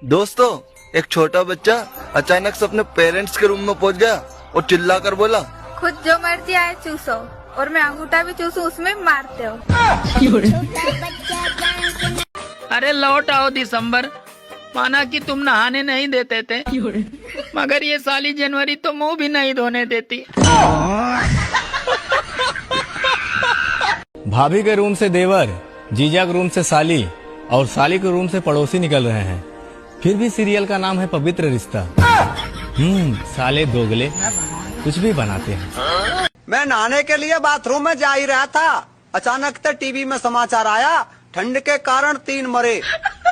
दोस्तों, एक छोटा बच्चा अचानक से अपने पेरेंट्स के रूम में पहुंच गया और चिल्ला कर बोला, खुद जो मर्जी आए चूसो, और मैं अंगूठा भी चूसू उसमें मारते हो। अरे लौट आओ दिसंबर, माना कि तुम नहाने नहीं देते थे, मगर ये साली जनवरी तो मुंह भी नहीं धोने देती। भाभी के रूम से देवर, जीजा के रूम से साली और साली के रूम से पड़ोसी निकल रहे हैं। फिर भी सीरियल का नाम है पवित्र रिश्ता। साले दोगले कुछ भी बनाते हैं। मैं नहाने के लिए बाथरूम में जा ही रहा था, अचानक से टीवी में समाचार आया, ठंड के कारण 3 मरे।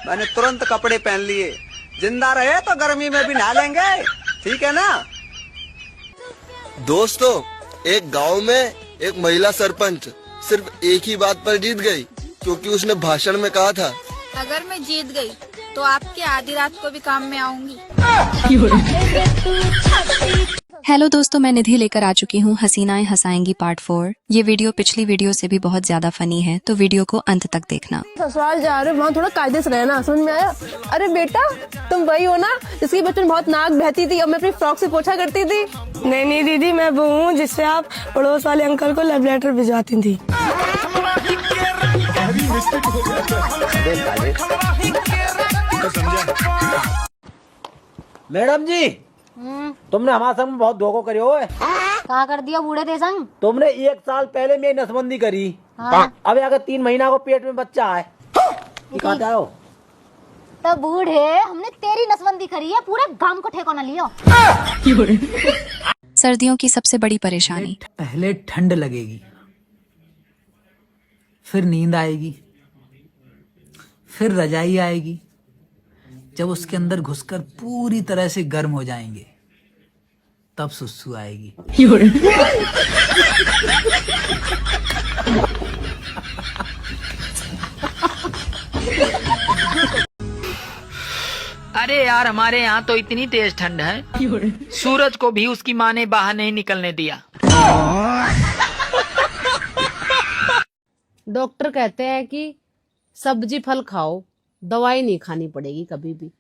मैंने तुरंत कपड़े पहन लिए, जिंदा रहे तो गर्मी में भी नहा लेंगे, ठीक है ना। दोस्तों, एक गांव में एक महिला सरपंच सिर्फ एक ही बात पर जीत गई, क्योंकि उसने भाषण में कहा था, अगर मैं जीत गई तो आपके आधी रात को भी काम में आऊंगी। हेलो दोस्तों, मैं निधि लेकर आ चुकी हूँ हसीनाएं हंसाएंगी पार्ट 4। ये वीडियो पिछली वीडियो से भी बहुत ज्यादा फनी है, तो वीडियो को अंत तक देखना। ससुराल जा रहे वहाँ थोड़ा कायदे से रहना, समझ में आया। अरे बेटा, तुम वही हो ना जिसकी बचपन बहुत नाक बहती थी और मैं अपनी फ्रॉक से पोछा करती थी। नहीं दीदी, मैं वो हूँ जिससे आप पड़ोस वाले अंकल को लव लेटर भिजवाती थी। मैडम जी, तुमने हमारे संग में बहुत धोखा करियो है। कहा कर दिया बूढ़े थे संग? तुमने 1 साल पहले मेरी नसबंदी करी। अब अगर 3 महीना को पेट में बच्चा है, कहते हो तो बूढ़े हमने तेरी नसबंदी करी है, पूरे गांव को ठेको न लियो। सर्दियों की सबसे बड़ी परेशानी, पहले ठंड लगेगी, फिर नींद आएगी, फिर रजाई आएगी। जब उसके अंदर घुसकर पूरी तरह से गर्म हो जाएंगे, तब सुसु आएगी। अरे यार, हमारे यहाँ तो इतनी तेज ठंड है, सूरज को भी उसकी माँ ने बाहर नहीं निकलने दिया। डॉक्टर कहते हैं कि सब्जी फल खाओ, दवाई नहीं खानी पड़ेगी कभी भी।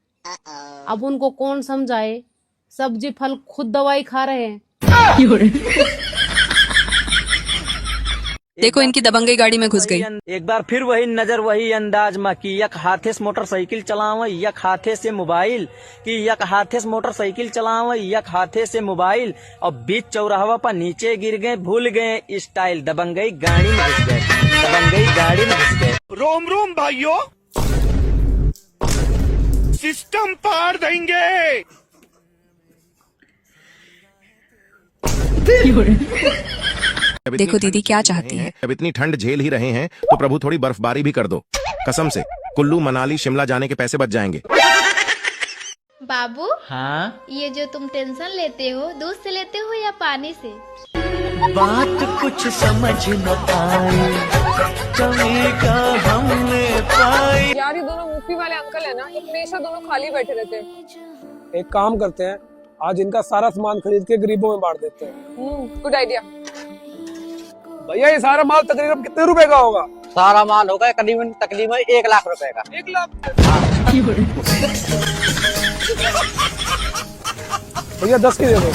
अब उनको कौन समझाए, सब्जी फल खुद दवाई खा रहे हैं। देखो इनकी दबंगई गाड़ी में घुस गई। एक बार फिर वही नजर वही अंदाज में की, यक हाथे से मोटरसाइकिल चलावे, यक हाथे से मोबाइल की, यक हाथे से मोटरसाइकिल चलावे, यक हाथे से मोबाइल, और बीच चौराहा पर नीचे गिर गए, भूल गए स्टाइल, दबंगई गाड़ी में घुस गए, दबंगई गाड़ी में घुस गए। रोम रोम भाइयों, सिस्टम पार देंगे। देखो दीदी क्या चाहती है। अब इतनी ठंड झेल ही रहे हैं तो प्रभु थोड़ी बर्फबारी भी कर दो। कसम से कुल्लू मनाली शिमला जाने के पैसे बच जाएंगे। बाबू, हाँ, ये जो तुम टेंशन लेते हो, दूध से लेते हो या पानी से? बात कुछ समझ न पाए, कमी का हमने पाई। यार, ये दोनों मूफी वाले अंकल है ना, ये हमेशा दोनों खाली बैठे रहते हैं। एक काम करते हैं, आज इनका सारा सामान खरीद के गरीबों में बांट देते हैं। Good idea. भैया, ये सारा माल तकरीबन कितने रुपए का होगा? सारा माल होगा तकरीबन 1 लाख रुपए का। 1 लाख? भैया 10 की दे दो।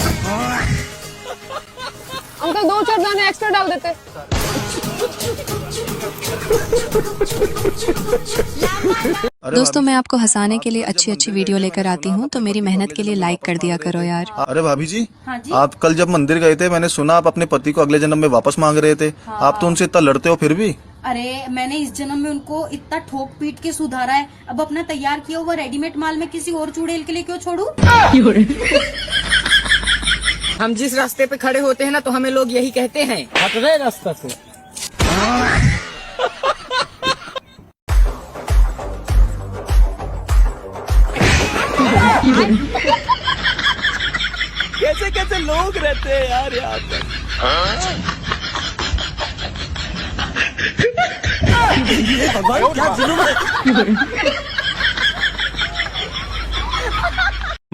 अंकल 2-4 दाने एक्स्ट्रा डाल देते। दोस्तों, मैं आपको हंसाने के लिए अच्छी अच्छी वीडियो लेकर आती हूँ, तो मेरी मेहनत के लिए लाइक कर दिया करो यार। अरे भाभी जी, हाँ जी? आप कल जब मंदिर गए थे, मैंने सुना आप अपने पति को अगले जन्म में वापस मांग रहे थे। आप तो उनसे इतना लड़ते हो फिर भी। अरे, मैंने इस जन्म में उनको इतना ठोक पीट के सुधारा है, अब अपना तैयार किया हुआ रेडीमेड माल में किसी और चुड़ैल के लिए क्यों छोड़ू? हम जिस रास्ते पे खड़े होते हैं ना, तो हमें लोग यही कहते हैं, हट रहे रास्ता से। कैसे कैसे लोग रहते हैं यार यहाँ पर। क्या जुल्म है।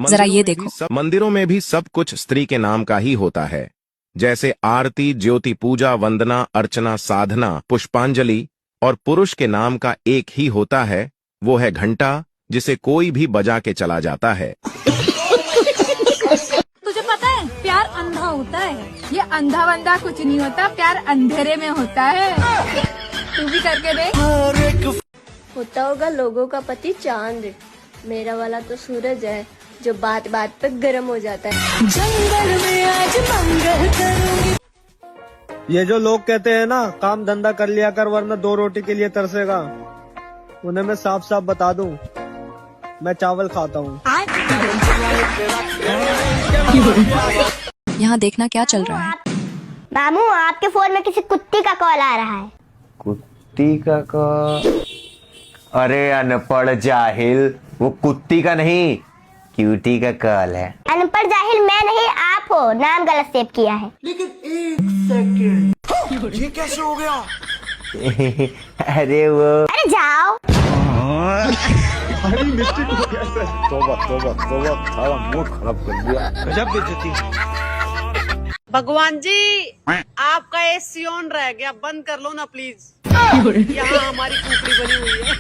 जरा ये देखो, मंदिरों में भी सब कुछ स्त्री के नाम का ही होता है, जैसे आरती, ज्योति पूजा, वंदना, अर्चना, साधना, पुष्पांजलि, और पुरुष के नाम का एक ही होता है, वो है घंटा, जिसे कोई भी बजा के चला जाता है। तुझे पता है प्यार अंधा होता है। ये अंधा बंधा कुछ नहीं होता, प्यार अंधेरे में होता है। तू भी करके देख। होता होगा लोगों का पति चांद, मेरा वाला तो सूरज है जो बात बात पे गर्म हो जाता है। जंगल में आज मंगल करूंगी। ये जो लोग कहते हैं ना काम धंधा कर लिया कर वरना 2 रोटी के लिए तरसेगा, उन्हें मैं साफ साफ बता दूं, मैं चावल खाता हूँ। यहाँ देखना क्या चल रहा है। मामू आपके फोन में किसी कुत्ती का कॉल आ रहा है। कुत्ती का कॉल? अरे अनपढ़ जाहिल, वो कुत्ती का नहीं क्यूटी का कॉल है। अनपढ़ जाहिल मैं नहीं आप हो, नाम गलत सेव किया है। लेकिन 1 सेकंड, ये कैसे हो गया? अरे वो, अरे जाओ। मिस्टेक हो गया सर। तौबा तौबा तौबा, सारा मूड खराब कर दिया। गजब बेइज्जती। भगवान जी आपका एसी ऑन रह गया, बंद कर लो ना प्लीज। यहाँ हमारी कुकड़ी बनी हुई है।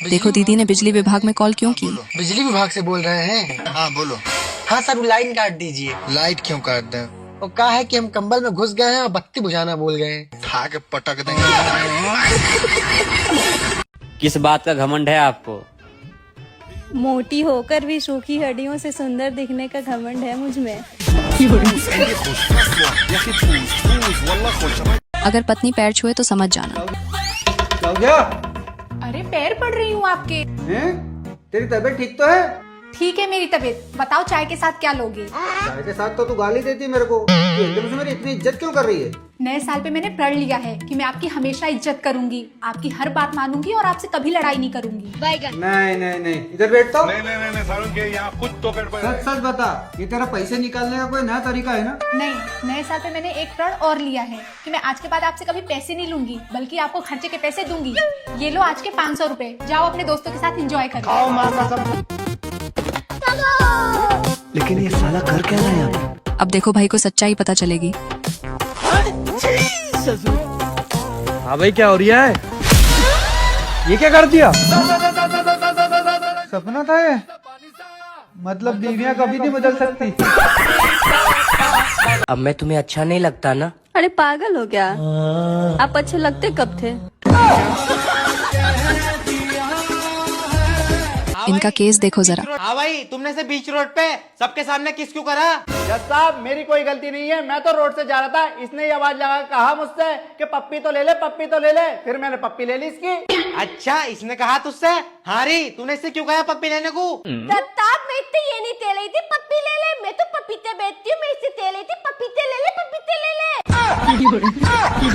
देखो दीदी ने बिजली विभाग में कॉल क्यों की। बिजली विभाग से बोल रहे हैं? हाँ बोलो। हाँ सर लाइन काट दीजिए। लाइट क्यों काट दें? वो कहा है कि हम कंबल में घुस गए हैं और बत्ती बुझाना भूल गए। उठा के पटक देंगे। किस बात का घमंड है आपको? मोटी होकर भी सूखी हड्डियों से सुंदर दिखने का घमंड है मुझ में। अगर पत्नी पैर छुए तो समझ जाना। क्या हो गया? अरे पैर पड़ रही हूँ आपके। तेरी तबीयत ठीक तो है? ठीक है मेरी तबीयत। बताओ चाय के साथ क्या लोगे? चाय के साथ तो तू गाली देती मेरे को। एकदम से मेरी इतनी इज्जत क्यों कर रही है? नए साल पे मैंने प्रण लिया है कि मैं आपकी हमेशा इज्जत करूंगी, आपकी हर बात मानूंगी और आपसे कभी लड़ाई नहीं करूंगी। नहीं नहीं नहीं, इधर बैठ तो। नहीं सारुण के यहाँ कुछ तो गड़बड़ है। सच सच बता, ये तेरा पैसे निकालने का कोई नया तरीका है ना? नहीं, नए साल पे मैंने एक प्रण और लिया है कि मैं आज के बाद आपसे कभी पैसे नहीं लूंगी, बल्कि आपको खर्चे के पैसे दूंगी। ये लो आज के 500 रुपए, जाओ अपने दोस्तों के साथ एंजॉय करो। लेकिन ये साला कर क्या रहा है यहाँ? अब देखो भाई को सच्चाई पता चलेगी। हाँ भाई क्या हो रहा है? ये क्या कर दिया? सपना था ये? मतलब बीवियां कभी नहीं बदल सकती। अब मैं तुम्हें अच्छा नहीं लगता ना? अरे पागल हो क्या? आप अच्छे लगते कब थे? इनका केस देखो जरा। हाँ भाई, तुमने से बीच रोड पे सबके सामने किस क्यों करा? जज साहब मेरी कोई गलती नहीं है, मैं तो रोड से जा रहा था, इसने ये आवाज लगा कहा मुझसे कि पप्पी तो ले ले, पप्पी तो ले ले, फिर मैंने पप्पी ले ली इसकी। अच्छा, इसने कहा तुझसे? हाँ री, तूने इससे क्यों कहा पप्पी लेने को? दत्ताप मैं इतने ये नहीं तेल रही थी पप्पी ले ले, मैं तो पपीते बेचती हूँ, मैं इससे तेल रही थी पपीते ले ले, पपीते ले ले।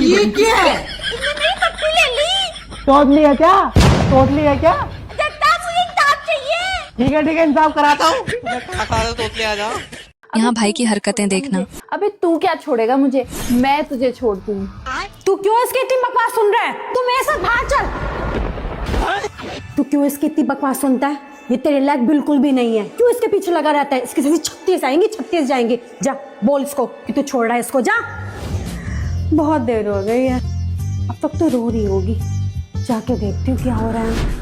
ये क्या है? इसने मेरी पप्पी ले ली। तोड़ लिया क्या? तोड़ लिया क्या? दत्ताप मुझे इंसाफ चाहिए। ठीक है इंसाफ कराता हूँ। यहाँ भाई की हरकतें देखना। अबे तू क्या छोड़ेगा मुझे, मैं तुझे छोड़ दूँ। तू क्यों इसकी इतनी बकवास सुन रहा है? तू मेरे साथ बाहर चल। तू क्यों इसकी इतनी बकवास सुनता है? ये तेरे लायक बिल्कुल भी नहीं है। क्यों इसके पीछे लगा रहता है? इसके जैसे 36 आएंगे, 36 जाएंगे। जा बोल इसको कि तू छोड़ रहा है इसको, जा। बहुत देर हो गई है, अब तक तो रो रही होगी। जाके देखती हूँ क्या हो रहा है।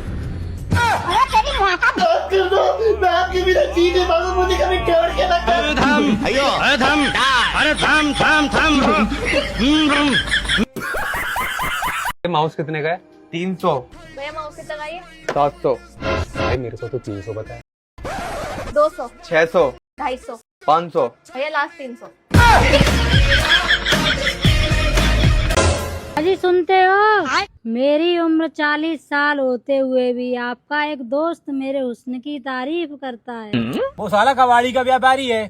माउस कितने का है? 300। भैया माउस कितना का है? 700। भाई मेरे को तो 300 बताया। 200, 600, 250, 500। भैया लास्ट 300। अजी सुनते हो? मेरी उम्र 40 साल होते हुए भी आपका एक दोस्त मेरे हुस्न की तारीफ करता है। वो साला कबाड़ी का व्यापारी है।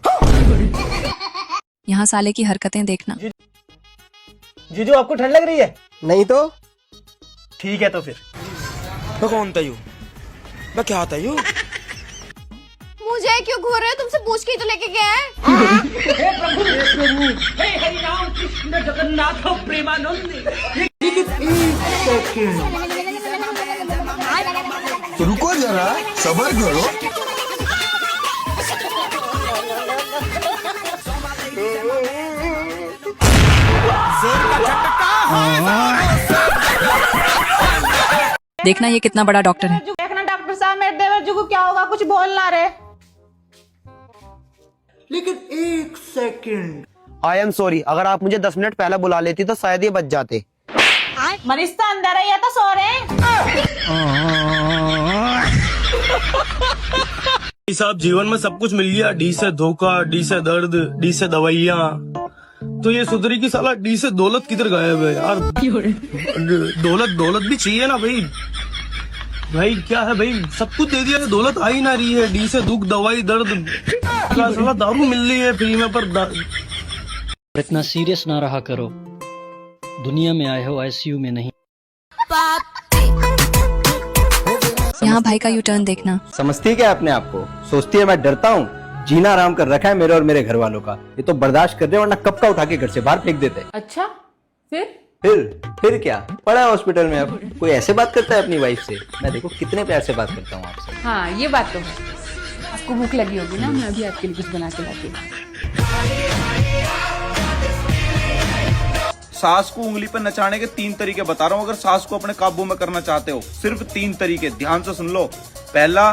यहाँ साले की हरकतें देखना। जीजू आपको ठंड लग रही है? नहीं तो ठीक है, तो फिर मैं कौन था यू? मैं क्या था यू? मुझे क्यों घूर रहे हो? तुमसे पूछ के ही तो लेके गया है। रुको जरा, सबर करो। देखना ये कितना बड़ा डॉक्टर है। देखना डॉक्टर साहब मेरे देवर को क्या होगा, कुछ बोलना रे। लेकिन एक सेकंड, आई एम सॉरी, अगर आप मुझे 10 मिनट पहले बुला लेती तो शायद ये बच जाते। मरिस्ता अंदर है या तो सो रहे। साहब जीवन में सब कुछ मिल गया, डी से धोखा, डी से दर्द, डी से दवाइयाँ, तो ये सुधरी की साला डी से दौलत किधर गायब है यार। दौलत भी चाहिए ना भाई। भाई क्या है भाई, सब कुछ दे दिया, दौलत आ ही ना रही है। डी से दुख, दवाई, दर्द, साला दारू मिल रही है फ्री में, पर इतना सीरियस ना रहा करो, दुनिया में आए हो आईसीयू में नहीं। यहाँ भाई का यू टर्न देखना। समझती है क्या अपने आप को? सोचती है मैं डरता हूँ? जीना आराम कर रखा है मेरे और मेरे घर वालों का, ये तो बर्दाश्त कर रहे, वरना कब का उठा के घर से बाहर फेंक देते। अच्छा फिर क्या पड़ा है हॉस्पिटल में? अब कोई ऐसे बात करता है अपनी वाइफ से? मैं देखो कितने प्यार से बात करता हूँ आपसे। हाँ ये बात तो है। आपको भूख लगी होगी ना, मैं अभी आपके लिए कुछ बना के लाती हूँ। सास को उंगली पर नचाने के 3 तरीके बता रहा हूँ। अगर सास को अपने काबू में करना चाहते हो, सिर्फ 3 तरीके, ध्यान से सुन लो। पहला,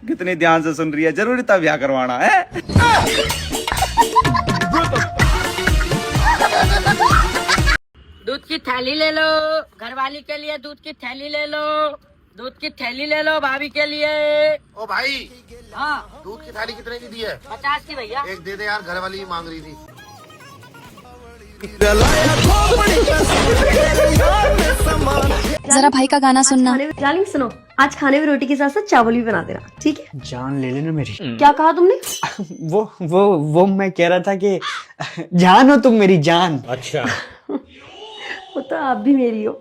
कितने ध्यान से सुन रही है, जरूरी था ब्याह करवाना है। दूध की थैली ले लो, घरवाली के लिए दूध की थैली ले लो, दूध की थैली ले लो भाभी के लिए। ओ भाई, हाँ दूध की थाली कितने की दी है? 50 की भैया। एक दे दे यार, घर वाली मांग रही थी। जरा भाई का गाना सुनना। डार्लिंग सुनो, आज खाने में रोटी के साथ साथ चावल भी बना देना, ठीक है? जान ले लेना मेरी। क्या कहा तुमने? वो मैं कह रहा था कि जान हो तुम मेरी जान। अच्छा वो तो आप भी मेरी हो।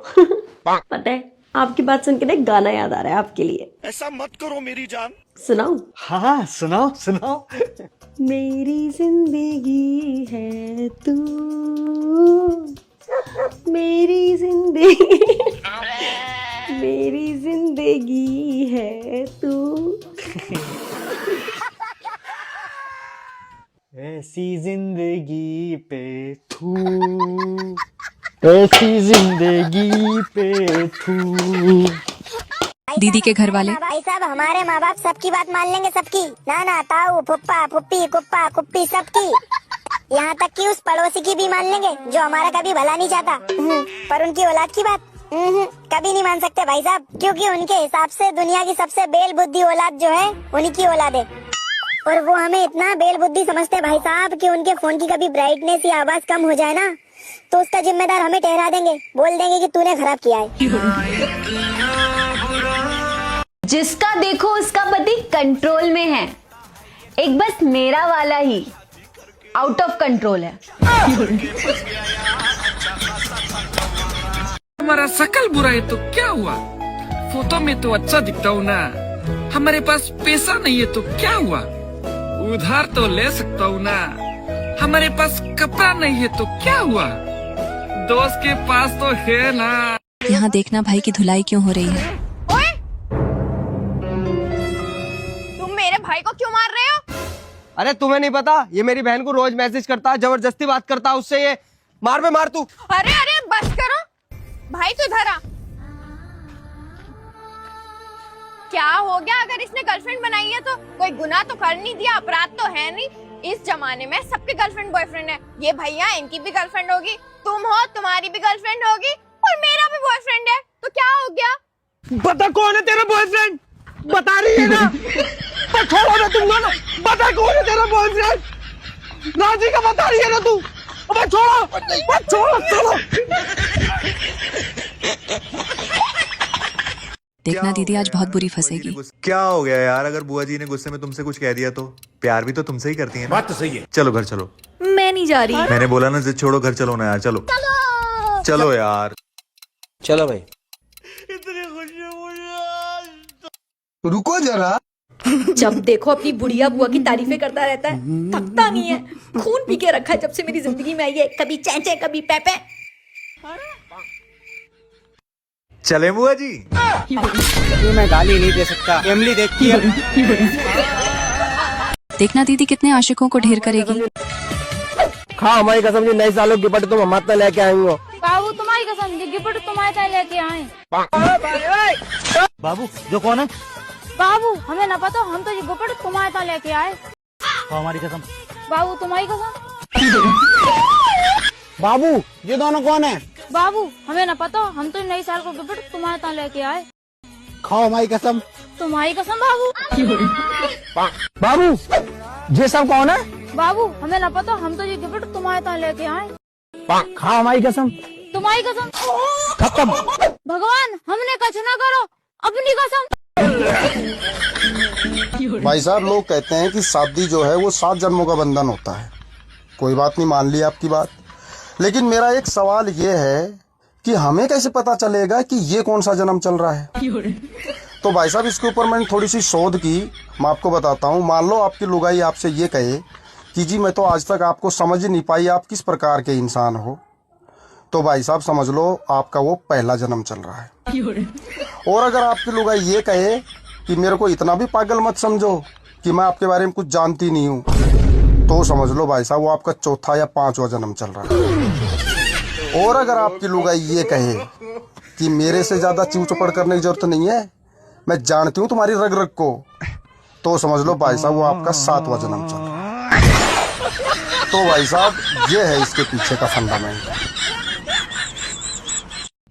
पता है, आपकी बात सुन के ना गाना याद आ रहा है आपके लिए। ऐसा मत करो मेरी जान। सुनाऊं? हाँ सुनाओ। मेरी जिंदगी है तू, मेरी जिंदगी है तू। ऐसी जिंदगी पे थू, ऐसी जिंदगी पे थू। दीदी के घर वाले। भाई साहब, हमारे माँ बाप सबकी बात मान लेंगे, सबकी, नाना ताऊ फुप्पा फुप्पी कुप्पा कुप्पी सबकी, यहाँ तक कि उस पड़ोसी की भी मान लेंगे जो हमारा कभी भला नहीं चाहता। पर उनकी औलाद की बात कभी नहीं मान सकते भाई साहब, क्योंकि उनके हिसाब से दुनिया की सबसे बेल बुद्धि औलाद जो है उन्हीं की औलाद है। और वो हमें इतना बेल बुद्धि समझते भाई साहब कि उनके फोन की कभी ब्राइटनेस या आवाज कम हो जाए ना, तो उसका जिम्मेदार हमें ठहरा देंगे, बोल देंगे कि तूने खराब किया है। जिसका देखो उसका पति कंट्रोल में है, एक बस मेरा वाला ही आउट ऑफ कंट्रोल है। हमारा शकल बुरा है तो क्या हुआ, फोटो में तो अच्छा दिखता हूँ ना। हमारे पास पैसा नहीं है तो क्या हुआ, उधार तो ले सकता हूँ ना। हमारे पास कपड़ा नहीं है तो क्या हुआ, दोस्त के पास तो है ना। यहाँ देखना भाई की धुलाई क्यों हो रही है। तुम मेरे भाई को क्यों मार रहे हो? अरे तुम्हें नहीं पता, ये मेरी बहन को रोज मैसेज करता है, जबरदस्ती बात करता है उससे। ये मार पे मार तू। अरे अरे बस करो भाई, तू इधर आ। क्या हो गया? अगर इसने गर्लफ्रेंड बनाई है तो कोई गुनाह तो कर नहीं दिया, अपराध तो है नहीं। इस जमाने में सबके गर्लफ्रेंड बॉयफ्रेंड है। ये भैया इनकी भी गर्लफ्रेंड होगी, तुम हो तुम्हारी भी गर्लफ्रेंड होगी, और मेरा भी बॉयफ्रेंड है, तो क्या हो गया? बता कौन है तेरा बॉयफ्रेंड? बता रही है ना? छोड़ो ना तुम लोग, बता कौन है तेरा बॉयफ्रेंड? राजी का बता रही है ना तू? अबे छोड़ो। देखना दीदी आज बहुत बुरी फंसेगी। क्या हो गया यार, अगर बुआ जी ने गुस्से में तुमसे कुछ कह दिया तो? प्यार भी तो तुमसे ही करती है ना। बात तो सही है। चलो घर चलो। मैं नहीं जा रही। मैंने बोला ना, जिद छोड़ो, घर चलो ना यार। चलो यार। चलो भाई। रुको जरा। जब देखो अपनी बुढ़िया बुआ की तारीफें करता रहता है, थकता नहीं है। खून पी के रखा है जब से मेरी जिंदगी में आई है, कभी चैंचे कभी पैपे। चले बुआ जी? ये मैं गाली नहीं दे सकता, एमली देखती है। देखना दीदी कितने आशिकों को ढेर करेगी। खा हमारी कसम जी, नई सालों की गिफ्ट तुम हम हाथ लेके आए हो। बाबू तुम्हारी कसम गिफ्ट तुम्हारे ताई लेके आए। बाबू जो कौन है? बाबू हमें न पता, हम तो ये गिफ्ट तुम्हारे ताई लेके आए। हमारी कसम। बाबू तुम्हारी कसम। बाबू ये दोनों कौन है? बाबू हमें न पता, हम तो नई साल को गिफ्ट तुम्हारे ताई लेके आए। खाओ हमारी कसम। तुम्हारी कसम बाबू। बाबू ये सब कौन है? बाबू हमें न पता, हम तो ये गिफ्ट तुम्हारे ताई लेके आए। खाओ हमारी कसम। तुम्हारी कसम। खत्म। भगवान हमने कुछ ना करो, अपनी कसम। भाई साहब, लोग कहते हैं कि शादी जो है वो 7 जन्मों का बंधन होता है। कोई बात नहीं, मान ली आपकी बात, लेकिन मेरा एक सवाल ये है कि हमें कैसे पता चलेगा कि ये कौन सा जन्म चल रहा है? तो भाई साहब, इसके ऊपर मैंने थोड़ी सी शोध की, मैं आपको बताता हूँ। मान लो आपकी लुगाई आपसे ये कहे कि जी मैं तो आज तक आपको समझ ही नहीं पाई, आप किस प्रकार के इंसान हो, तो भाई साहब समझ लो आपका वो पहला जन्म चल रहा है। और अगर आपकी लुगाई ये कहे कि मेरे को इतना भी पागल मत समझो कि मैं आपके बारे में कुछ जानती नहीं हूँ, तो समझ लो भाई साहब वो आपका चौथा या 5वां जन्म चल रहा है। और अगर आपकी लुगाई ये कहे कि मेरे से ज्यादा चीव चौपड़ करने की जरूरत नहीं है, मैं जानती हूँ तुम्हारी रग रग को, तो समझ लो भाई साहब वो आपका 7वां जन्म चल रहा है। तो भाई साहब ये है इसके पीछे का फंडामेंट।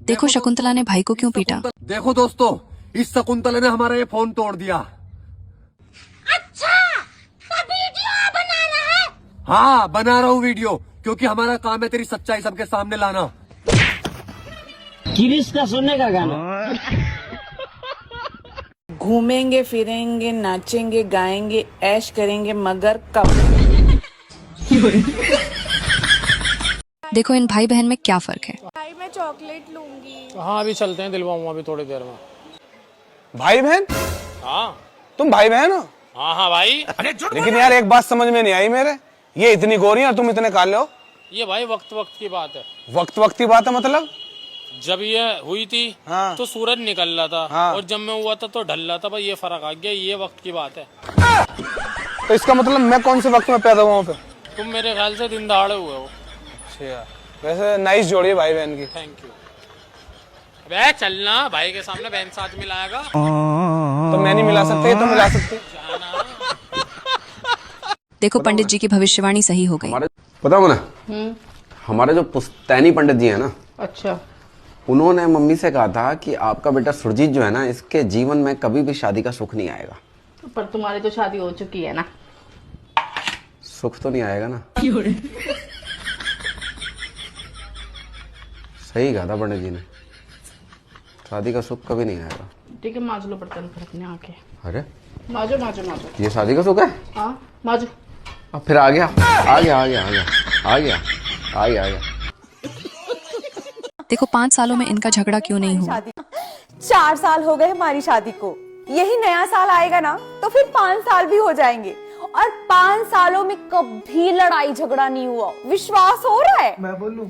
देखो शकुंतला ने भाई को क्यों पीटा। देखो दोस्तों, इस शकुंतला ने हमारा ये फोन तोड़ दिया। अच्छा तो वीडियो बना रहा है? हाँ बना रहा हूँ वीडियो, क्योंकि हमारा काम है तेरी सच्चाई सबके सामने लाना। किरिस का सुनने का गाना। घूमेंगे फिरेंगे नाचेंगे गाएंगे ऐश करेंगे, मगर कब? देखो इन भाई बहन में क्या फर्क है। भाई मैं चॉकलेट लूंगी। हाँ अभी चलते हैं, दिलवाऊंगा अभी थोड़ी देर में। भाई बहन? हाँ तुम भाई बहन हो? हाँ हाँ भाई। लेकिन यार एक बात समझ में नहीं आई मेरे, ये इतनी गोरी और तुम इतने काले हो। ये भाई वक्त वक्त की बात है। वक्त की बात है मतलब? जब ये हुई थी हाँ। तो सूरज निकल रहा था, हाँ। और जब मैं हुआ था तो ढल रहा था, भाई ये फर्क आ गया, ये वक्त की बात है। तो इसका मतलब मैं कौन से वक्त में पैदा हुआ हूँ फिर? तुम मेरे ख्याल से दिन दहाड़े हुए हो। अच्छा, वैसे नाइस जोड़ी है भाई बहन की। Thank you. अबे चलना, भाई के सामने बहन साथ मिलाएगा। तो मैं नहीं मिला सकती, तो मिला सकती। देखो पंडित जी की भविष्यवाणी सही हो गई। पता हो ना, हमारे जो पुश्तैनी पंडित जी है ना, अच्छा, उन्होंने मम्मी से कहा था कि आपका बेटा सुरजीत जो है ना, इसके जीवन में कभी भी शादी का सुख नहीं आएगा। पर तुम्हारी तो शादी हो चुकी है ना। सुख तो नहीं आएगा ना। सही कहा था पंडित जी ने, शादी का सुख कभी नहीं आएगा। ठीक है, माजो लो बर्तन फिर अपने आके। अरे माजो माजो माजो। ये शादी का सुख है? हाँ माजो। अब फिर आ गया। देखो 5 सालों में इनका झगड़ा क्यों नहीं हुआ। 4 साल हो गए हमारी शादी को, यही नया साल आएगा ना तो फिर 5 साल भी हो जाएंगे, और 5 सालों में कभी लड़ाई झगड़ा नहीं हुआ। विश्वास हो रहा है? मैं बोलूं?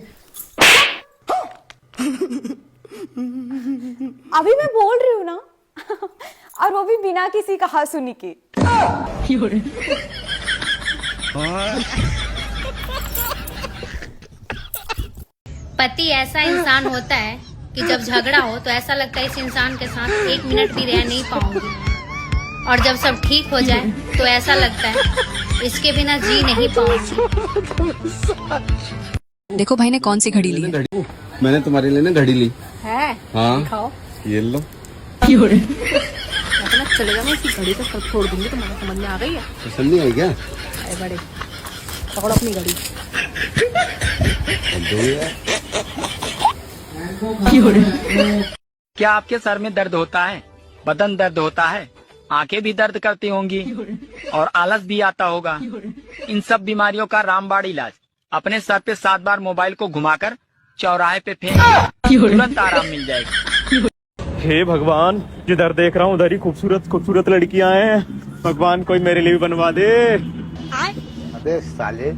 अभी मैं बोल रही हूँ ना, और वो भी बिना किसी कहा सुनी के। पति ऐसा इंसान होता है कि जब झगड़ा हो तो ऐसा लगता है इस इंसान के साथ 1 मिनट भी रह नहीं पाऊंगी, और जब सब ठीक हो जाए तो ऐसा लगता है इसके बिना जी नहीं पाऊंगी। देखो भाई ने कौन सी घड़ी ली है। मैंने तुम्हारे लिए ना घड़ी ली है? हाँ दिखाओ। ये लो। चलेगा, मैं इसी घड़ी को छोड़ दूंगी, तो मुझे समझ में आ गई है। पसंद नहीं आई क्या? अरे बड़े पकड़ो अपनी घड़ी। क्या आपके सर में दर्द होता है, बदन दर्द होता है, आंखें भी दर्द करती होंगी और आलस भी आता होगा? इन सब बीमारियों का रामबाण इलाज, अपने सर पे 7 बार मोबाइल को घुमाकर चौराहे पे फेंक, तुरंत आराम मिल जाएगा। हे भगवान, जिधर देख रहा हूँ उधर ही खूबसूरत खूबसूरत लड़कियां हैं। भगवान कोई मेरे लिए भी बनवा दे। अबे साले।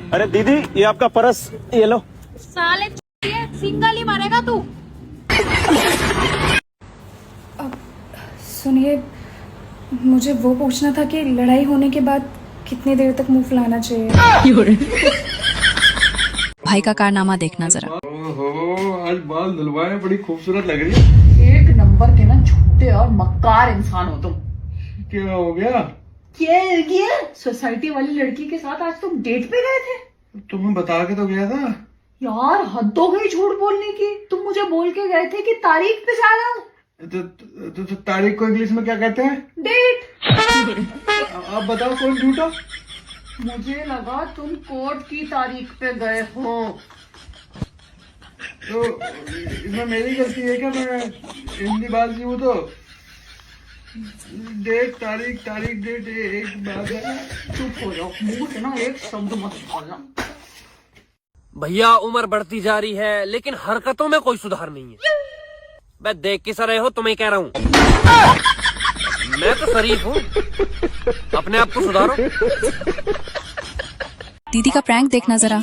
अरे दीदी, ये आपका पर्स, ये लो। साले सिंगल ही मारेगा तू। सुनिए, मुझे वो पूछना था कि लड़ाई होने के बाद कितनी देर तक मुंह फुलाना चाहिए? भाई का कारनामा देखना जरा। आज बाल धुलवाए, बड़ी खूबसूरत लग रही है। एक नंबर के ना झूठे और मक्कार इंसान हो तुम। क्या हो गया? क्या सोसाइटी वाली लड़की के साथ आज तुम डेट पे गए थे? तुम्हें बता के तो गया था। यार हद हो गई झूठ बोलने की। तुम मुझे बोल के गए थे कि तारीख पे जा रहा हूँ। तो तारीख को इंग्लिश में क्या कहते हैं? डेट। आप बताओ कौन झूठा? मुझे लगा तुम कोर्ट की तारीख पे गए हो। तो इसमें मेरी गलती है क्या? मैं हिंदी बाजी हूँ तो डेट तारीख डेट एक बात है। चुप हो जाओ, मुंह से ना एक शब्द मत बोलना। भैया उम्र बढ़ती जा रही है लेकिन हरकतों में कोई सुधार नहीं है। मैं देख किस रहे हो तुम्हें कह रहा हूँ, मैं तो शरीफ हूँ, अपने आप को सुधारो। दीदी का प्रैंक देखना जरा।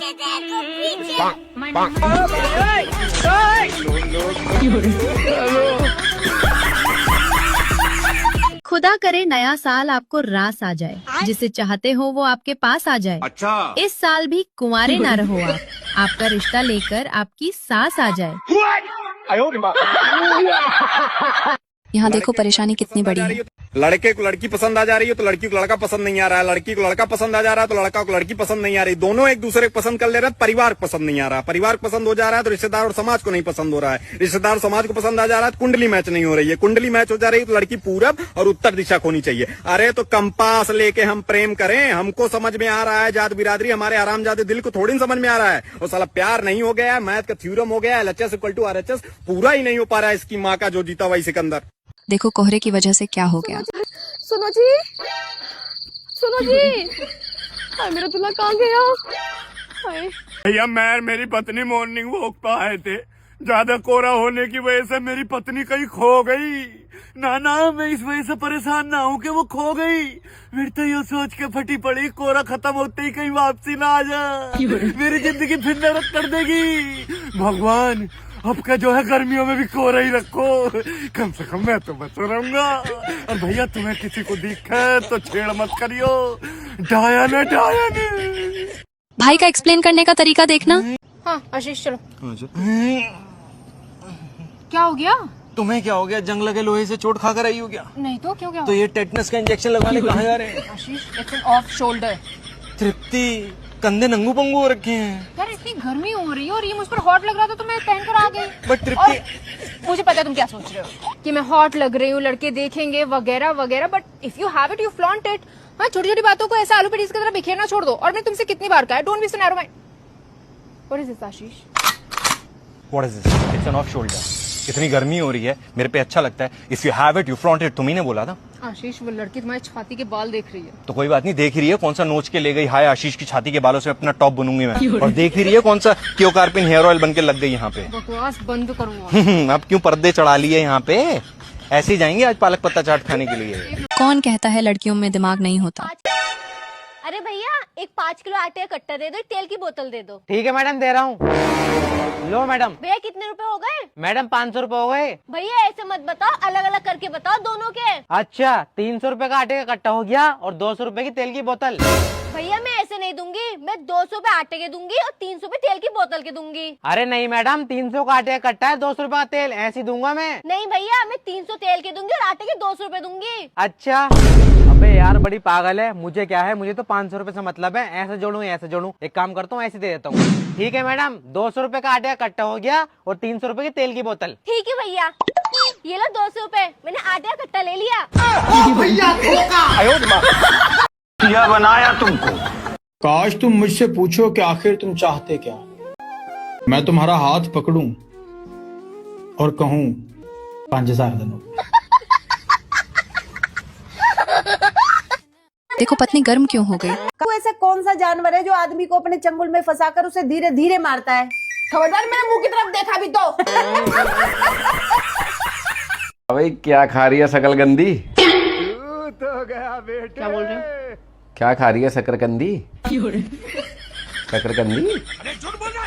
खुदा करे नया साल आपको रास आ जाए, जिसे चाहते हो वो आपके पास आ जाए। अच्छा। इस साल भी कुंवारे ना रहो आप, आपका रिश्ता लेकर आपकी सास आ जाए। यहाँ देखो परेशानी कितनी बड़ी है। लड़के को लड़की पसंद आ जा रही है तो लड़की को लड़का पसंद नहीं आ रहा है, लड़की को लड़का पसंद आ जा रहा है तो लड़का को लड़की पसंद नहीं आ रही। दोनों एक दूसरे को पसंद कर ले रहे हैं, परिवार को पसंद नहीं आ रहा। परिवार को पसंद हो जा रहा है तो रिश्तेदार और समाज को नहीं पसंद हो रहा है। रिश्तेदार और समाज को पसंद आ जा रहा है तो कुंडली मैच नहीं हो रही है। कुंडली मैच हो जा रही है तो लड़की पूरब और उत्तर दिशा को होनी चाहिए। अरे तो कंपास लेके हम प्रेम करें, हमको समझ में आ रहा है जात बिरादरी, हमारे आरामजादे दिल को थोड़ी समझ में आ रहा है। और साला प्यार नहीं हो गया, मैथ का थ्योरम हो गया, LHS = RHS पूरा ही नहीं हो पा रहा है। इसकी माँ का जो जीता वही सिकंदर। देखो कोहरे की वजह से क्या हो गया। सुनो जी, सुनो जी, मेरा दूल्हा कहाँ गया? भैया मैं मेरी पत्नी मॉर्निंग वॉक पर आए थे, ज्यादा कोहरा होने की वजह से मेरी पत्नी कहीं खो गई। ना मैं इस वजह से परेशान ना हूँ कि वो खो गई, मेरी तो ये सोच के फटी पड़ी कोहरा खत्म होते ही कहीं वापसी ना आ जाए, मेरी जिंदगी फिर नरक कर देगी। भगवान अब का जो है गर्मियों में भी कोहरा ही रखो, कम से कम मैं तो बचा रहूंगा। और भैया तुम्हें किसी को दिखे तो छेड़ मत करियो, डाया न। भाई का एक्सप्लेन करने का तरीका देखना। हाँ आशीष चलो। क्या हो गया? तुम्हें क्या हो गया? जंग लगे लोहे से चोट खाकर आई हो क्या? नहीं तो क्या हो गया? तो ये टेटनस का इंजेक्शन लगवाने कहाँ जा रहे हैं? आशीष इट्स एन ऑफ शोल्डर। तृप्ति कंधे नंगू पंगू हो रखे हैं। यार इतनी गर्मी हो रही है और ये मुझ पर हॉट लग रहा था तो मैं पहन कर आ गई। बट तृप्ति, मुझे पता है तुम क्या सोच रहे हो कि मैं हॉट लग रही हूँ, लड़के देखेंगे वगैरह वगैरह, but if you have it you flaunt it. हाँ छोटी छोटी बातों को ऐसा आलू पीस की तरह बिखेरना छोड़ दो। और मैंने तुमसे कितनी बार कहा है don't be so narrow mind. What is this Ashish? What is this? It's an off shoulder. इतनी गर्मी हो रही है, मेरे पे अच्छा लगता है। If you have it you flaunt it, तुम्ही ने बोला था। आशीष वो लड़की तुम्हारी छाती के बाल देख रही है। तो कोई बात नहीं, देख ही रही है कौन सा नोच के ले गई। हाय आशीष की छाती के बालों से अपना टॉप बनूंगी मैं। और देख ही रही है कौन सा क्योकारपिन हेयर ऑयल बन के लग गई यहाँ पे। बकवास बंद करो। अब क्यों पर्दे चढ़ा लिए यहाँ पे? ऐसे ही जाएंगे आज पालक पत्ता चाट खाने के लिए। कौन कहता है लड़कियों में दिमाग नहीं होता? अरे भैया एक 5 किलो आटे का कट्टा दे दो, एक तेल की बोतल दे दो। ठीक है मैडम दे रहा हूँ। लो मैडम। भैया कितने रुपए हो गए? मैडम 500 रुपए हो गए। भैया ऐसे मत बताओ, अलग अलग करके बताओ दोनों के। अच्छा 300 रुपए का आटे का कट्टा हो गया और 200 रुपए की तेल की बोतल। भैया मैं ऐसे नहीं दूंगी, मैं 200 पे आटे के दूंगी और 300 पे तेल की बोतल के दूंगी। अरे नहीं मैडम 300 का आटे का कट्टा है, 200 रुपए का तेल, ऐसे दूंगा मैं। नहीं भैया मैं 300 तेल के दूंगी और आटे के 200 रुपए दूंगी। अच्छा अबे यार बड़ी पागल है, मुझे क्या है, मुझे तो 500 रुपए से मतलब है। ऐसे जोड़ू ऐसे जोड़ू, एक काम करता हूँ ऐसे दे देता हूँ। ठीक है मैडम 200 रुपए का आटे का कट्टा हो गया और 300 रुपए की तेल की बोतल। ठीक है भैया, ये लो 200 रुपए, मैंने आटे का कट्टा ले लिया। क्या बनाया तुमको? काश तुम मुझसे पूछो कि आखिर तुम चाहते क्या, मैं तुम्हारा हाथ पकड़ूं और कहूं 5000 दिनों। देखो पत्नी गर्म क्यों हो गई। ऐसा कौन सा जानवर है जो आदमी को अपने चंगुल में फंसाकर उसे धीरे धीरे मारता है? खबरदार मेरे मुंह की तरफ देखा भी तो। भाई क्या खा रही है शकलकंदी? तो गया बेटे। क्या बोल रहे हो? क्या खा रही है शकरकंदी? शकरकंदी?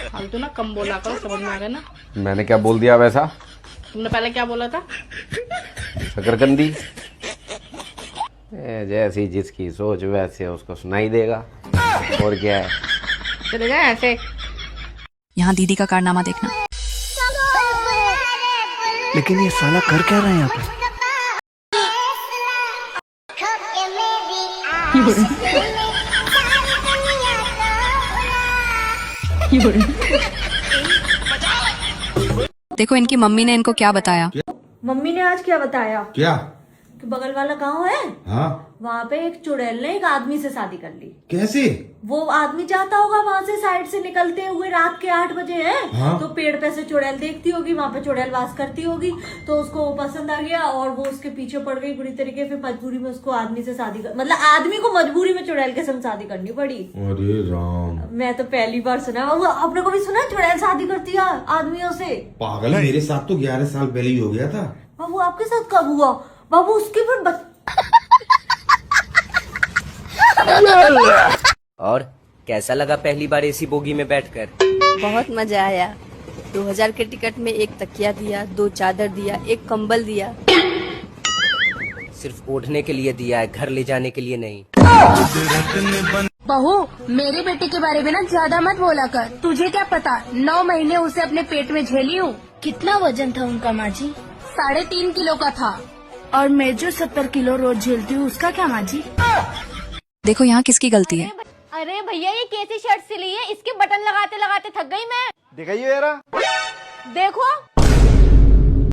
हम तो ना कम बोला करो, समझ में आ गया ना? मैंने क्या बोल दिया वैसा? तुमने पहले क्या बोला था? शकरकंदी। जैसी जिसकी सोच वैसे उसको सुनाई देगा, और क्या है। चले जाए ऐसे। यहाँ दीदी का कारनामा देखना। लेकिन ये साला कर क्या रहा है यहाँ पे? देखो इनकी मम्मी ने इनको क्या बताया। मम्मी ने आज क्या बताया क्या? कि बगल वाला गांव है, हाँ, वहाँ पे एक चुड़ैल ने एक आदमी से शादी कर ली। कैसे? वो आदमी जाता होगा वहाँ से साइड से निकलते हुए, रात के 8 बजे है। हाँ? तो पेड़ पे से चुड़ैल देखती होगी, वहाँ पे चुड़ैल वास करती होगी, तो उसको वो पसंद आ गया और वो उसके पीछे पड़ गई बुरी तरीके। फिर मजबूरी में उसको आदमी से शादी कर, मतलब आदमी को मजबूरी में चुड़ैल के संग शादी करनी पड़ी। अरे राम, मैं तो पहली बार सुना। आपने को भी सुना चुड़ैल शादी करती है आदमियों से? पागल है, मेरे साथ तो 11 साल पहले ही हो गया था। बाबू आपके साथ कब हुआ? बाबू उसके फिर और कैसा लगा पहली बार एसी बोगी में बैठकर? बहुत मजा आया। 2000 के टिकट में एक तकिया दिया, 2 चादर दिया, एक कंबल दिया। सिर्फ ओढ़ने के लिए दिया है, घर ले जाने के लिए नहीं। बहू मेरे बेटे के बारे में ना ज्यादा मत बोला कर। तुझे क्या पता 9 महीने उसे अपने पेट में झेली हूँ। कितना वजन था उनका माँ जी? 3.5 किलो का था। और मैं जो 70 किलो रोज झेलती हूँ उसका क्या माँ जी? देखो यहाँ किसकी गलती है। अरे भैया ये कैसी शर्ट सिली है, इसके बटन लगाते लगाते थक गई मैं। दिखाइए जरा। देखो।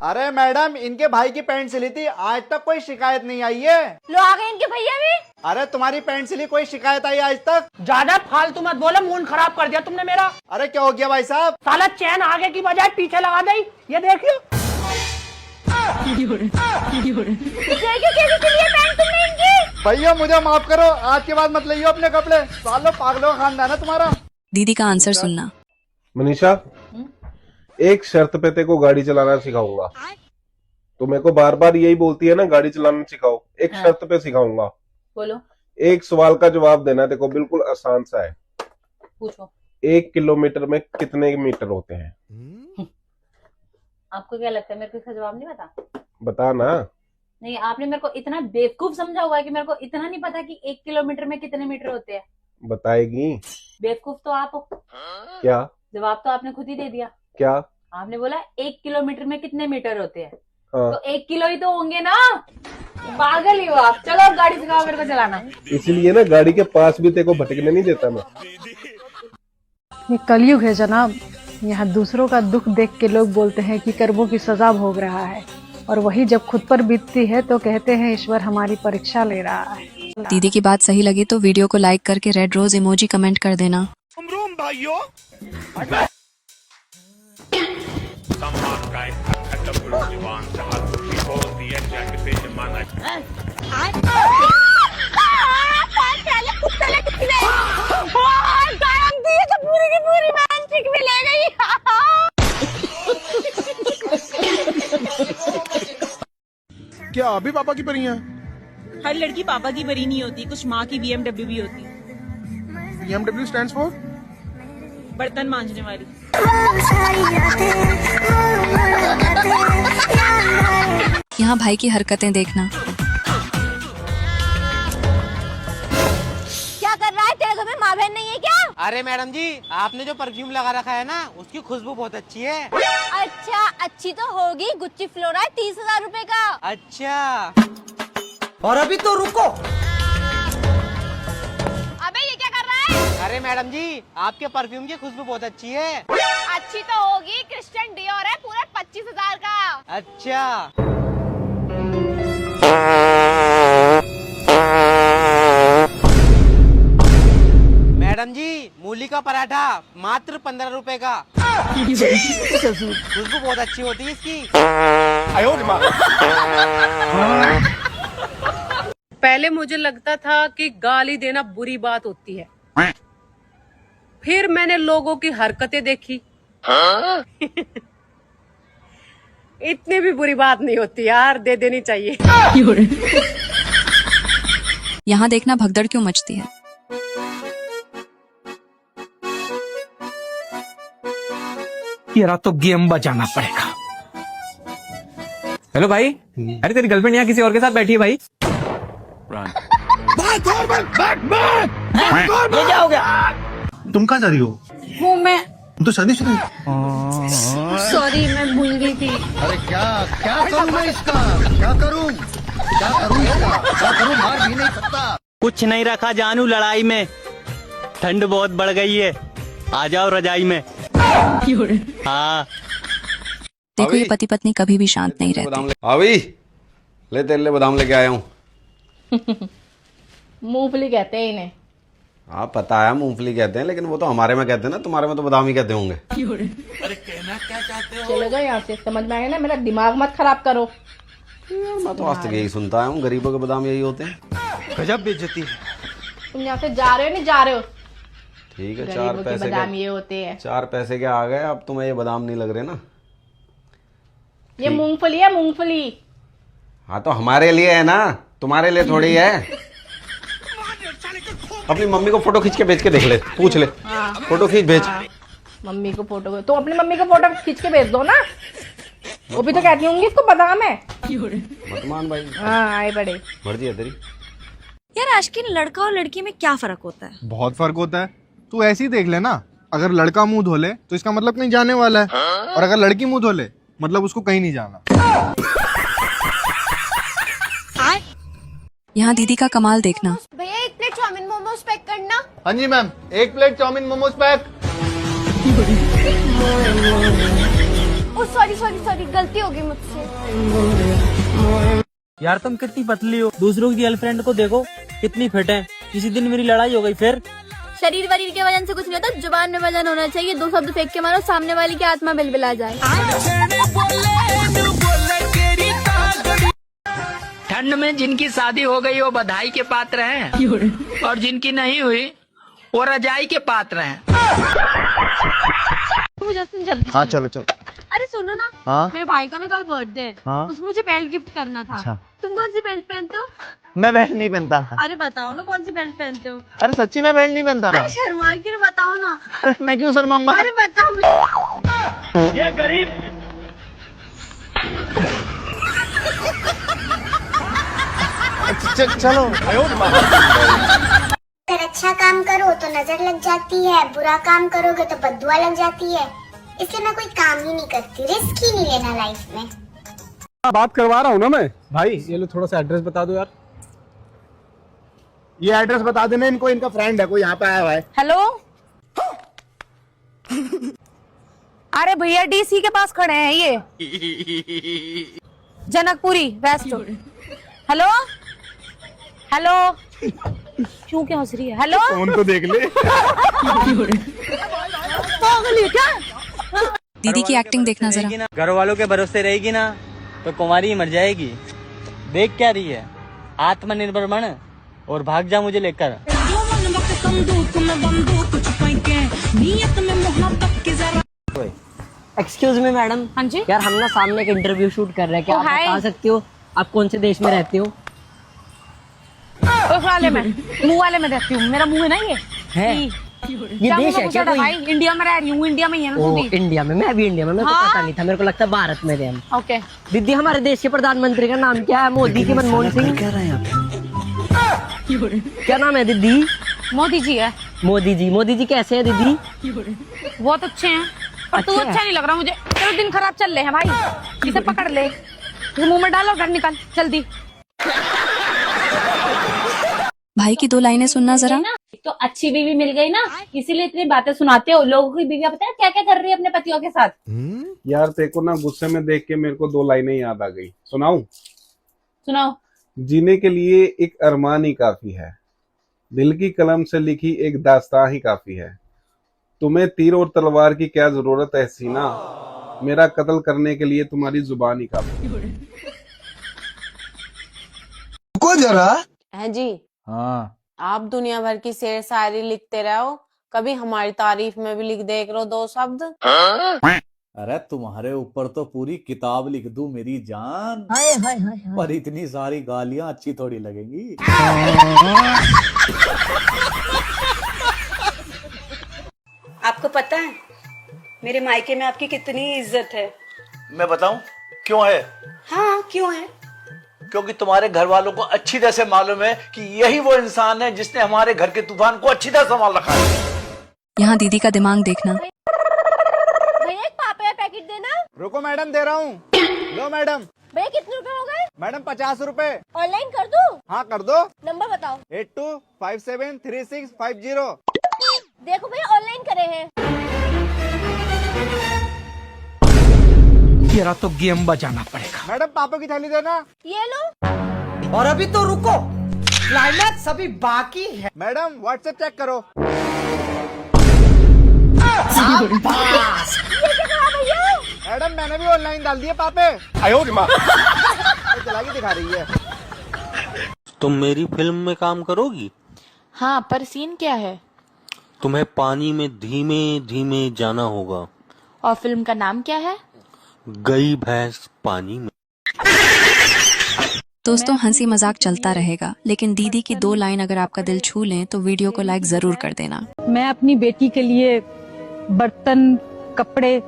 अरे मैडम, इनके भाई की पैंट सिली थी, आज तक कोई शिकायत नहीं आई है। लो आ गए इनके भैया भी। अरे तुम्हारी पैंट सिली कोई शिकायत आई आज तक? ज्यादा फालतू मत बोलो, मूड खराब कर दिया तुमने मेरा। अरे क्या हो गया भाई साहब? साला चैन आगे की बजाय पीछे लगा दी, ये देखियो। भैया मुझे माफ करो, आज के बाद मत लियो अपने कपड़े। सालों पागलों का खानदान है तुम्हारा। दीदी का आंसर सुनना। मनीषा, एक शर्त पे तेरे को गाड़ी चलाना सिखाऊंगा। तो मेरे को बार बार यही बोलती है ना गाड़ी चलाना सिखाओ। एक शर्त पे सिखाऊंगा। बोलो। एक सवाल का जवाब देना तेरे को, बिल्कुल आसान सा है। पूछो। 1 किलोमीटर में कितने मीटर होते हैं? आपको क्या लगता है मेरे को इसका जवाब नहीं पता? बता ना। नहीं, आपने मेरे को इतना बेवकूफ समझा हुआ है कि मेरे को इतना नहीं पता कि 1 किलोमीटर में कितने मीटर होते हैं। बताएगी? बेवकूफ तो आप हो। क्या जवाब तो आपने खुद ही दे दिया। क्या? आपने बोला 1 किलोमीटर में कितने मीटर होते हैं। हाँ। तो 1 किलो ही तो होंगे ना। पागल ही हो आप। चलो अब गाड़ी सिखाओ मेरे को चलाना। इसीलिए ना गाड़ी के पास भी तेरे को भटकने नहीं देता मैं। ये कलयुग है जनाब। यहाँ दूसरों का दुख देख के लोग बोलते हैं कि कर्मों की सजा भोग रहा है, और वही जब खुद पर बीतती है तो कहते हैं ईश्वर हमारी परीक्षा ले रहा है। दीदी की बात सही लगी तो वीडियो को लाइक करके रेड रोज इमोजी कमेंट कर देना। भाइयों क्या अभी पापा की परी हैं? हर लड़की पापा की परी नहीं होती, कुछ माँ की BMW भी होती। BMW स्टैंड्स फॉर बर्तन मांजने वाली। यहाँ भाई की हरकतें देखना। क्या कर रहा है? तेरे घर में माँ बहन नहीं है क्या? अरे मैडम जी, आपने जो परफ्यूम लगा रखा है ना, उसकी खुशबू बहुत अच्छी है। अच्छा अच्छी तो होगी। गुच्ची फ्लोरा 30,000 रुपए का। अच्छा, और अभी तो रुको। अबे ये क्या कर रहा है? अरे मैडम जी, आपके परफ्यूम की खुशबू बहुत अच्छी है। अच्छी तो होगी, क्रिश्चियन डियोर है, पूरा 25,000 का। अच्छा, मैडम जी, मूली का पराठा मात्र 15 रुपए का। खुशबू बहुत अच्छी होती है इसकी। पहले मुझे लगता था कि गाली देना बुरी बात होती है, फिर मैंने लोगों की हरकतें देखी। इतनी भी बुरी बात नहीं होती यार, दे देनी चाहिए। यहाँ देखना भगदड़ क्यों मचती है। तेरा तो गेम बजाना पड़ेगा। हेलो भाई, अरे तेरी गर्लफ्रेंड यहाँ किसी और के साथ बैठी है भाई। ये क्या हो गया? तुम कहाँ जा रही हो? वो मैं तुम तो शादीशुदा सॉरी मैं भूल गई थी। अरे क्या क्या करूं मैं इसका? क्या करूं इसका? क्या करूं? मार भी नहीं सकता। कुछ नहीं रखा जानू लड़ाई में, ठंड बहुत बढ़ गई है, आ जाओ रजाई में। हाँ देखो ये पति पत्नी कभी भी शांत नहीं रहते। अभी ले तेरे लिए बादाम लेके आया हूँ। मूंगफली कहते हैं इन्हें। हाँ पता है मूंगफली कहते हैं, लेकिन वो तो हमारे में कहते हैं ना, तुम्हारे में तो बादाम ही कहते होंगे। चले जाओ यहाँ से, समझ में आया ना? मेरा दिमाग मत खराब करो। मैं तो आज तक यही सुनता हूँ, गरीबों के बादाम यही होते हैं। गजब बेइज्जती है। तुम यहाँ से जा रहे हो नहीं जा रहे हो? ठीक है, गरीबों के बादाम ये होते हैं। 4 पैसे के आ गए, अब तुम्हें ये बादाम नहीं लग रहे ना? ये मूंगफली है, मूंगफली। हाँ तो हमारे लिए है ना, तुम्हारे लिए थोड़ी है। अपनी मम्मी को फोटो खींच के भेज के देख ले, पूछ ले। फोटो खींच भेज। मम्मी को फोटो, तो अपनी मम्मी को फोटो खींच के भेज दो ना। वो भी तो कहती होंगी इसको बादाम है। मत मान भाई। हाँ आए बड़े। मर्जी है तेरी। यार आजकल लड़का और लड़की में क्या फर्क होता है? बहुत फर्क होता है। तू ऐसे ही देख ले ना, अगर लड़का मुंह धो ले तो इसका मतलब कहीं जाने वाला है, और अगर लड़की मुंह धो ले मतलब उसको कहीं नहीं जाना। यहाँ दीदी का कमाल देखना। भैया 1 प्लेट चाउमीन मोमोज पैक करना। हाँ जी ma'am, 1 plate chowmein momos pack. Oh sorry गलती हो गई मुझसे। यार तुम कितनी पतली हो, दूसरों की गर्लफ्रेंड को देखो कितनी फिट है। किसी दिन मेरी लड़ाई हो गई फिर। शरीर वरीर के वजन से कुछ नहीं होता, जुबान में वजन होना चाहिए। 2 शब्द फेंक के मारो, सामने वाली की आत्मा बिलबिला जाए। ठंड में जिनकी शादी हो गई वो बधाई के पात्र हैं, और जिनकी नहीं हुई वो रजाई के पात्र हैं। हाँ चलो चलो। अरे सुनो ना, हाँ मेरे भाई का ना कल बर्थडे है। हाँ उसमें मुझे बेल्ट गिफ्ट करना था। अच्छा। तुम कौन सी बेल्ट पहनते हो? मैं बेल्ट नहीं पहनता। अरे बताओ ना कौन सी बेल्ट पहनते हो? अरे सच्ची मैं बेल्ट नहीं पहनता। अरे शर्मा के बताओ ना। मैं क्यों शर्माऊंगा? अरे बताओ। ये गरीब चलो। अगर अच्छा काम करो तो नजर लग जाती है, बुरा काम करोगे तो बद्दुआ लग जाती है। इसलिए मैं कोई काम ही नहीं करती, रिस्क ही नहीं लेना लाइफ में। बात करवा रहा हूँ ना मैं। भाई ये लो थोड़ा सा एड्रेस बता दो यार। ये एड्रेस बता देना इनको, इनका फ्रेंड है कोई यहाँ पे आया हुआ है। हेलो। अरे भैया डीसी के पास खड़े हैं ये, जनकपुरी वेस्ट। Hello hello. क्यों क्या हंस रही है? हेलो। फोन तो देख ले। पागल है क्या? दीदी की एक्टिंग देखना जरा। घर वालों के भरोसे रहेगी ना तो कुंवारी ही मर जाएगी। देख क्या रही है, आत्मनिर्भर बन और भाग जा मुझे लेकर। Excuse me madam. हाँ जी। यार हम ना सामने एक इंटरव्यू शूट कर रहे हैं, क्या आप बता सकती हो आप कौन से देश में रहती हो? उस वाले में, मुंह वाले में रहती हूँ। मेरा मुंह है ना ये है। ये देश है क्या कोई? भाई इंडिया में रह रही हूँ, इंडिया में ही है ना। ओ, इंडिया में, मैं भी इंडिया में, मेरे को पता नहीं था, मेरे को लगता है भारत में थे हम। ओके दीदी हमारे देश के प्रधानमंत्री का नाम क्या है? मोदी की मनमोहन सिंह? क्या नाम है दीदी? मोदी जी है। मोदी जी। मोदी जी कैसे है दीदी? बहुत अच्छे हैं, पर तू अच्छा नहीं लग रहा मुझे। तेरे दिन खराब चल रहे हैं भाई, इसे पकड़ ले, इसे मुंह में डालो, घर निकाल जल्दी। भाई की 2 लाइनें सुनना जरा। तो अच्छी बीवी मिल गई ना, इसीलिए इतनी बातें सुनाते हो। लोगों की बीवियां पता है क्या क्या कर रही है अपने पतियों के साथ? यार तेरे को ना गुस्से में देख के मेरे को 2 लाइनें याद आ गई, सुनाऊं? सुनाओ। जीने के लिए एक अरमान ही काफी है, दिल की कलम से लिखी एक दास्तां ही काफी है। तुम्हें तीर और तलवार की क्या जरूरत है सीना, मेरा कत्ल करने के लिए तुम्हारी जुबान ही काफी है। रुको जरा। है जी। हाँ आप दुनिया भर की शेर शायरी लिखते रहो, कभी हमारी तारीफ में भी लिख दे करो 2 शब्द। अरे तुम्हारे ऊपर तो पूरी किताब लिख दूं मेरी जान, हाय हाय हाय। पर इतनी सारी गालियां अच्छी थोड़ी लगेंगी। आपको पता है मेरे मायके में आपकी कितनी इज्जत है? मैं बताऊं क्यों है? हाँ क्यों है? क्योंकि तुम्हारे घर वालों को अच्छी तरह से मालूम है कि यही वो इंसान है जिसने हमारे घर के तूफान को अच्छी तरह संभाल रखा है। यहाँ दीदी का दिमाग देखना। भैया एक पापा पैकेट देना। रुको मैडम दे रहा हूँ। लो मैडम। भैया कितने रुपए हो गए? मैडम 50 रुपए। ऑनलाइन कर दूं? हाँ कर दो। नंबर बताओ। 82573650। देखो भैया ऑनलाइन करे हैं। तेरा तो गेम बजाना पड़ेगा। मैडम पापा की थैली देना। ये लो। और अभी तो रुको, क्लाइमैक्स अभी बाकी है। मैडम व्हाट्सएप चेक करो। मैडम मैंने भी ऑनलाइन डाल दिया पापे। चला के दिखा रही है। तुम मेरी फिल्म में काम करोगी? हाँ, पर सीन क्या है? तुम्हें पानी में धीमे धीमे जाना होगा। और फिल्म का नाम क्या है? गई भैंस पानी में। दोस्तों हंसी मजाक चलता रहेगा, लेकिन दीदी की 2 लाइन अगर आपका दिल छू लें तो वीडियो को लाइक जरूर कर देना। मैं अपनी बेटी के लिए बर्तन कपड़े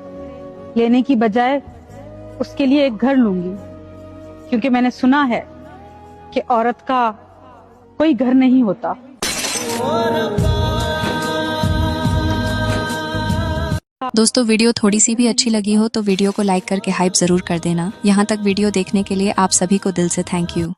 लेने की बजाय उसके लिए एक घर लूंगी, क्योंकि मैंने सुना है कि औरत का कोई घर नहीं होता। दोस्तों वीडियो थोड़ी सी भी अच्छी लगी हो तो वीडियो को लाइक करके हाइप जरूर कर देना। यहाँ तक वीडियो देखने के लिए आप सभी को दिल से थैंक यू।